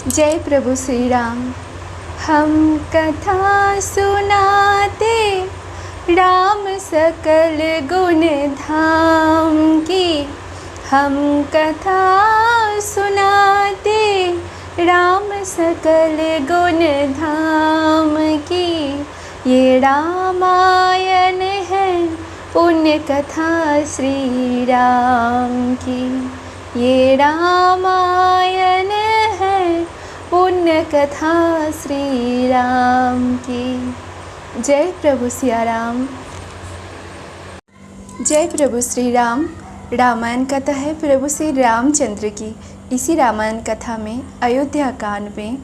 जय प्रभु श्री राम। हम कथा सुनाते राम सकल गुण धाम की। हम कथा सुनाते राम सकल गुण धाम की। ये रामायण है पुण्य कथा श्री राम की। ये रामायण है पुण्य कथा श्री राम की। जय प्रभु सिया राम। जय प्रभु श्री राम। रामायण कथा है प्रभु श्री रामचंद्र की। इसी रामायण कथा में अयोध्या कांड में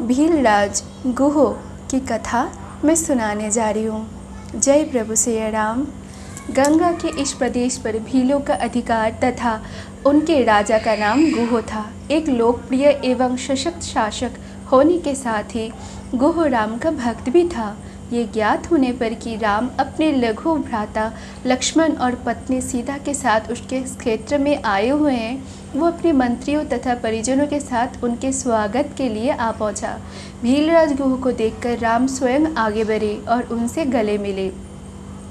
भीलराज गुहो की कथा मैं सुनाने जा रही हूँ। जय प्रभु श्री राम। गंगा के इस प्रदेश पर भीलों का अधिकार तथा उनके राजा का नाम गुहो था। एक लोकप्रिय एवं सशक्त शासक होने के साथ ही गुहो राम का भक्त भी था। ये ज्ञात होने पर कि राम अपने लघु भ्राता लक्ष्मण और पत्नी सीता के साथ उसके क्षेत्र में आए हुए हैं, वो अपने मंत्रियों तथा परिजनों के साथ उनके स्वागत के लिए आ पहुंचा। भीलराज गुहो को देखकर राम स्वयं आगे बढ़े और उनसे गले मिले।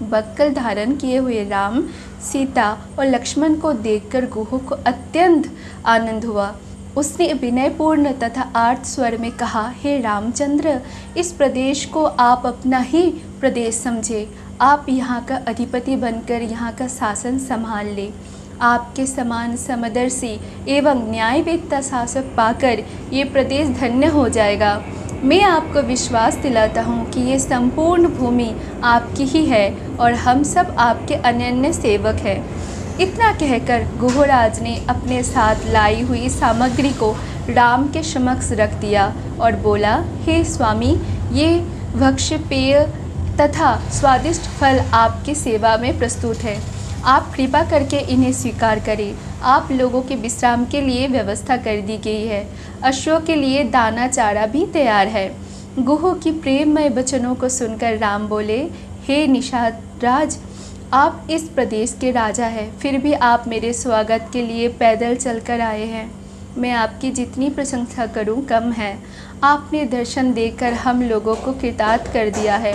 बक्कल धारण किए हुए राम सीता और लक्ष्मण को देखकर गुहो को अत्यंत आनंद हुआ। उसने विनयपूर्ण तथा आर्त स्वर में कहा, हे रामचंद्र, इस प्रदेश को आप अपना ही प्रदेश समझे। आप यहाँ का अधिपति बनकर यहाँ का शासन संभाल ले। आपके समान समदर्शी एवं न्यायवेत्ता शासक पाकर ये प्रदेश धन्य हो जाएगा। मैं आपको विश्वास दिलाता हूँ कि ये संपूर्ण भूमि आपकी ही है और हम सब आपके अनन्य सेवक हैं। इतना कहकर गुहोराज ने अपने साथ लाई हुई सामग्री को राम के समक्ष रख दिया और बोला, हे स्वामी, ये भक्ष्य पेय तथा स्वादिष्ट फल आपकी सेवा में प्रस्तुत है। आप कृपा करके इन्हें स्वीकार करें। आप लोगों के विश्राम के लिए व्यवस्था कर दी गई है। अश्वों के लिए दाना चारा भी तैयार है। गुहो की प्रेममय वचनों को सुनकर राम बोले, हे निषाद राज, आप इस प्रदेश के राजा हैं, फिर भी आप मेरे स्वागत के लिए पैदल चलकर आए हैं। मैं आपकी जितनी प्रशंसा करूं कम है। आपने दर्शन देकर हम लोगों को कृतार्थ कर दिया है।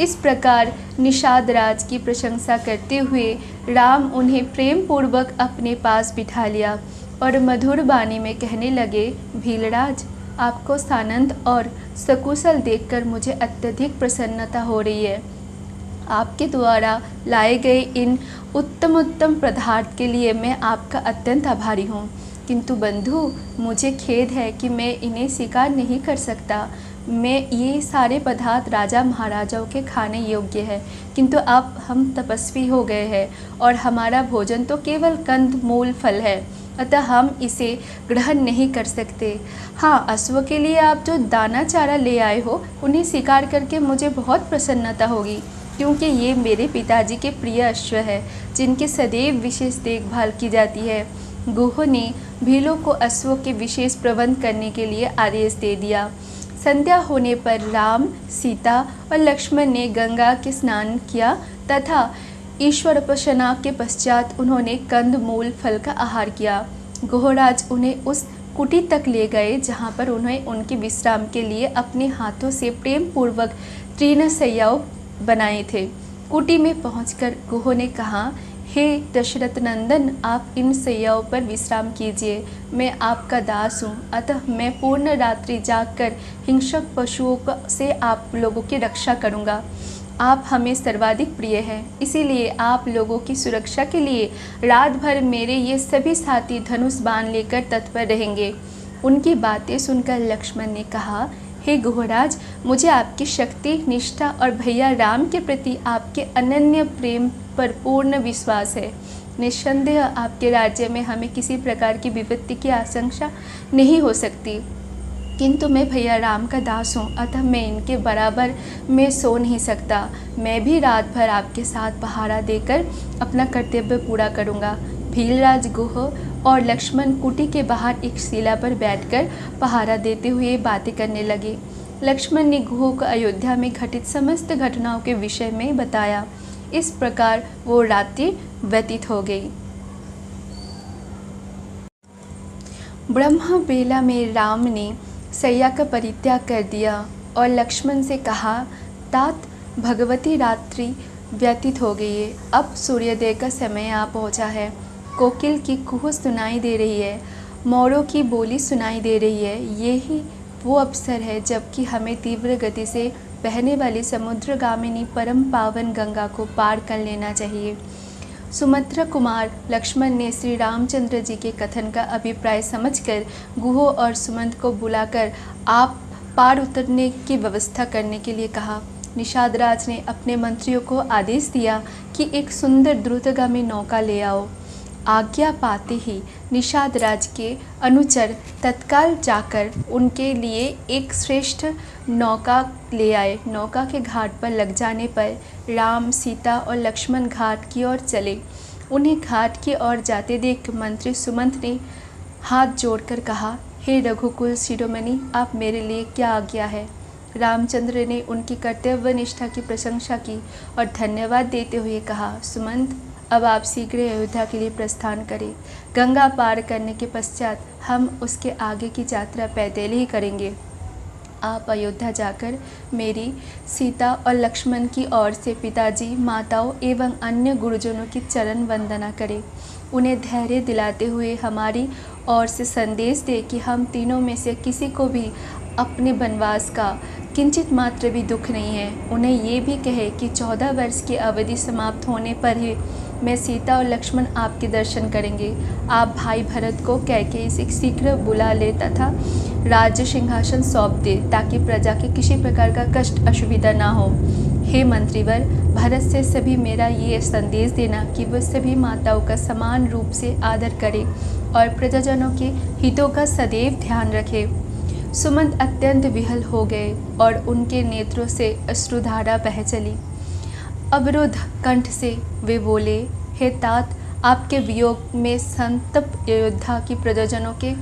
इस प्रकार निषाद राज की प्रशंसा करते हुए राम उन्हें प्रेम पूर्वक अपने पास बिठा लिया और मधुर वाणी में कहने लगे, भीलराज, आपको सानंद और सकुशल देखकर मुझे अत्यधिक प्रसन्नता हो रही है। आपके द्वारा लाए गए इन उत्तम पदार्थ के लिए मैं आपका अत्यंत आभारी हूँ, किंतु बंधु, मुझे खेद है कि मैं इन्हें स्वीकार नहीं कर सकता। ये सारे पदार्थ राजा महाराजाओं के खाने योग्य है, किंतु अब हम तपस्वी हो गए हैं और हमारा भोजन तो केवल कंद मूल फल है, अतः हम इसे ग्रहण नहीं कर सकते। हाँ, अश्व के लिए आप जो दाना चारा ले आए हो उन्हें स्वीकार करके मुझे बहुत प्रसन्नता होगी, क्योंकि ये मेरे पिताजी के प्रिय अश्व है जिनकी सदैव विशेष देखभाल की जाती है। गुहो ने भीलों को अश्वों के विशेष प्रबंध करने के लिए आदेश दे दिया। संध्या होने पर राम, सीता और लक्ष्मण ने गंगा के स्नान किया तथा ईश्वरोपासना के पश्चात उन्होंने कंद मूल फल का आहार किया। गुहोराज उन्हें उस कुटी तक ले गए जहाँ पर उन्हें उनके विश्राम के लिए अपने हाथों से प्रेम पूर्वक तृण शैयाओं बनाए थे। कुटी में पहुंचकर गुहो ने कहा, हे दशरथ नंदन, आप इन शैयाओं पर विश्राम कीजिए। मैं आपका दास हूँ, अतः मैं पूर्ण रात्रि जागकर हिंसक पशुओं से आप लोगों की रक्षा करूँगा। आप हमें सर्वाधिक प्रिय हैं, इसीलिए आप लोगों की सुरक्षा के लिए रात भर मेरे ये सभी साथी धनुष बाण लेकर तत्पर रहेंगे। उनकी बातें सुनकर लक्ष्मण ने कहा, हे गुहोराज, मुझे आपकी शक्ति, निष्ठा और भैया राम के प्रति आपके अनन्य प्रेम पर पूर्ण विश्वास है। निस्संदेह आपके राज्य में हमें किसी प्रकार की विपत्ति की आशंका नहीं हो सकती, किंतु मैं भैया राम का दास हूँ, अतः मैं इनके बराबर में सो नहीं सकता। मैं भी रात भर आपके साथ पहरा देकर अपना कर्तव्य पूरा करूँगा। भीलराज गुहो और लक्ष्मण कुटी के बाहर एक शिला पर बैठकर पहरा देते हुए बातें करने लगे। लक्ष्मण ने गुहो को अयोध्या में घटित समस्त घटनाओं के विषय में बताया। इस प्रकार वो रात्रि व्यतीत हो गई। ब्रह्म बेला में राम ने सैया का परित्याग कर दिया और लक्ष्मण से कहा, तात भगवती रात्रि व्यतीत हो गई है, अब सूर्योदय का समय आ पहुंचा है। कोकिल की कुहू सुनाई दे रही है, मोरों की बोली सुनाई दे रही है। यही वो अवसर है जबकि हमें तीव्र गति से बहने वाली समुद्रगामिनी परम पावन गंगा को पार कर लेना चाहिए। सुमित्रा कुमार लक्ष्मण ने श्री रामचंद्र जी के कथन का अभिप्राय समझकर गुहो और सुमंत को बुलाकर आप पार उतरने की व्यवस्था करने के लिए कहा। निषाद राज ने अपने मंत्रियों को आदेश दिया कि एक सुंदर द्रुतगामी नौका ले आओ। आज्ञा पाते ही निषाद राज के अनुचर तत्काल जाकर उनके लिए एक श्रेष्ठ नौका ले आए। नौका के घाट पर लग जाने पर राम, सीता और लक्ष्मण घाट की ओर चले। उन्हें घाट की ओर जाते देख मंत्री सुमंत ने हाथ जोड़कर कहा, हे रघुकुल शिरोमणि, आप मेरे लिए क्या आज्ञा है। रामचंद्र ने उनकी कर्तव्य निष्ठा की प्रशंसा की और धन्यवाद देते हुए कहा, सुमंत, अब आप शीघ्र अयोध्या के लिए प्रस्थान करें। गंगा पार करने के पश्चात हम उसके आगे की यात्रा पैदल ही करेंगे। आप अयोध्या जाकर मेरी, सीता और लक्ष्मण की ओर से पिताजी, माताओं एवं अन्य गुरुजनों की चरण वंदना करें। उन्हें धैर्य दिलाते हुए हमारी ओर से संदेश दे कि हम तीनों में से किसी को भी अपने वनवास का किंचित मात्र भी दुख नहीं है। उन्हें ये भी कहे कि 14 वर्ष की अवधि समाप्त होने पर ही मैं, सीता और लक्ष्मण आपके दर्शन करेंगे। आप भाई भरत को कैकेयी से शीघ्र बुला ले तथा राज्य सिंहासन सौंप दे ताकि प्रजा के किसी प्रकार का कष्ट असुविधा ना हो। हे मंत्रीवर, भरत से सभी मेरा ये संदेश देना कि वह सभी माताओं का समान रूप से आदर करे और प्रजाजनों के हितों का सदैव ध्यान रखे। सुमंत अत्यंत विहल हो गए और उनके नेत्रों से अश्रुधारा बह चली। अवरुद्ध कंठ से वे बोले, हे तात, आपके वियोग में संतप्त अयोध्या की प्रजाजनों के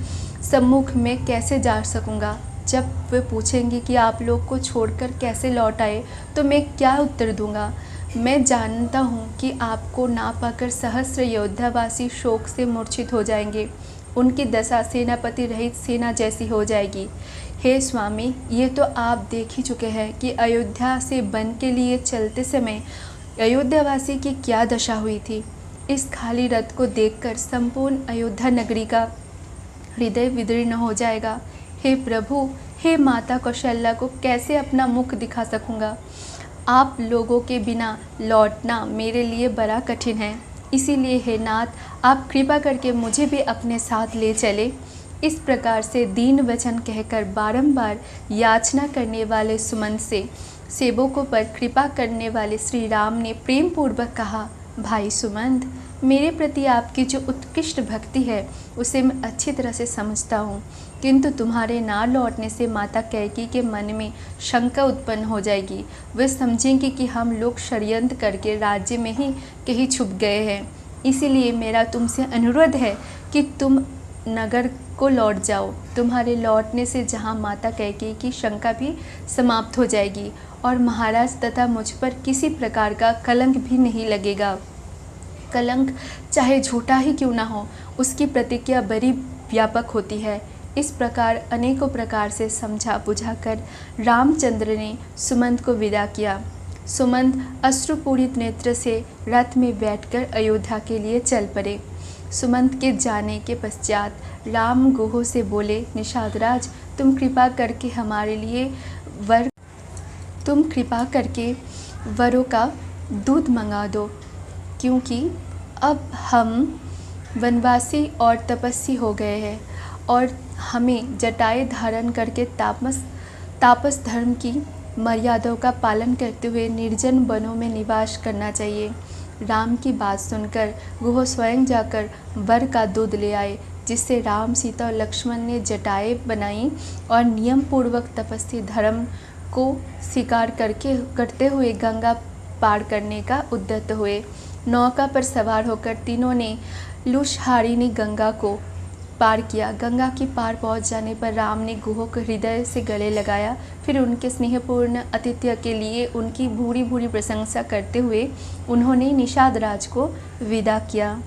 सम्मुख में कैसे जा सकूंगा। जब वे पूछेंगे कि आप लोग को छोड़कर कैसे लौट आए तो मैं क्या उत्तर दूंगा। मैं जानता हूँ कि आपको ना पाकर सहस्र अयोध्यावासी शोक से मूर्छित हो जाएंगे। उनकी दशा सेनापति रहित सेना जैसी हो जाएगी। हे स्वामी, ये तो आप देख ही चुके हैं कि अयोध्या से वन के लिए चलते समय अयोध्यावासी की क्या दशा हुई थी। इस खाली रथ को देखकर संपूर्ण अयोध्या नगरी का हृदय विदीर्ण हो जाएगा। हे प्रभु, हे माता कौशल्या को कैसे अपना मुख दिखा सकूँगा। आप लोगों के बिना लौटना मेरे लिए बड़ा कठिन है। इसीलिए हे नाथ, आप कृपा करके मुझे भी अपने साथ ले चले। इस प्रकार से दीन वचन कहकर बारंबार याचना करने वाले सुमंत से सेवकों पर कृपा करने वाले श्री राम ने प्रेम पूर्वक कहा, भाई सुमंत, मेरे प्रति आपकी जो उत्कृष्ट भक्ति है उसे मैं अच्छी तरह से समझता हूँ, किंतु तुम्हारे ना लौटने से माता कैकेयी के मन में शंका उत्पन्न हो जाएगी। वे समझेंगे कि हम लोग षड्यंत्र करके राज्य में ही कहीं छुप गए हैं। इसीलिए मेरा तुमसे अनुरोध है कि तुम नगर को लौट जाओ। तुम्हारे लौटने से जहाँ माता कैकेयी की शंका भी समाप्त हो जाएगी और महाराज तथा मुझ पर किसी प्रकार का कलंक भी नहीं लगेगा। कलंक चाहे झूठा ही क्यों ना हो, उसकी प्रतिक्रिया बड़ी व्यापक होती है। इस प्रकार अनेकों प्रकार से समझा बुझाकर रामचंद्र ने सुमंत को विदा किया। सुमंत अश्रुपूरित नेत्र से रथ में बैठकर अयोध्या के लिए चल पड़े। सुमंत के जाने के पश्चात राम गुहो से बोले, निषाद राज, तुम कृपा करके वरों का दूध मंगा दो, क्योंकि अब हम वनवासी और तपस्वी हो गए हैं और हमें जटाएं धारण करके तापस धर्म की मर्यादाओं का पालन करते हुए निर्जन वनों में निवास करना चाहिए। राम की बात सुनकर गुहो स्वयं जाकर वर का दूध ले आए, जिससे राम, सीता और लक्ष्मण ने जटाएं बनाई और नियम पूर्वक तपस्वी धर्म को स्वीकार करते हुए गंगा पार करने का उद्यत हुए। नौका पर सवार होकर तीनों ने लुषहारिणी गंगा को पार किया। गंगा की पार पहुंच जाने पर राम ने गुहो को हृदय से गले लगाया। फिर उनके स्नेहपूर्ण आतिथ्य के लिए उनकी भूरी भूरी प्रशंसा करते हुए उन्होंने निषाद राज को विदा किया।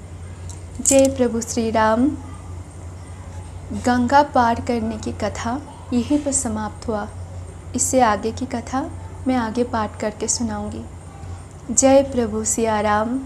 जय प्रभु श्री राम। गंगा पार करने की कथा यहीं पर समाप्त हुआ। इससे आगे की कथा मैं आगे पाठ करके सुनाऊंगी। जय प्रभु सिया राम,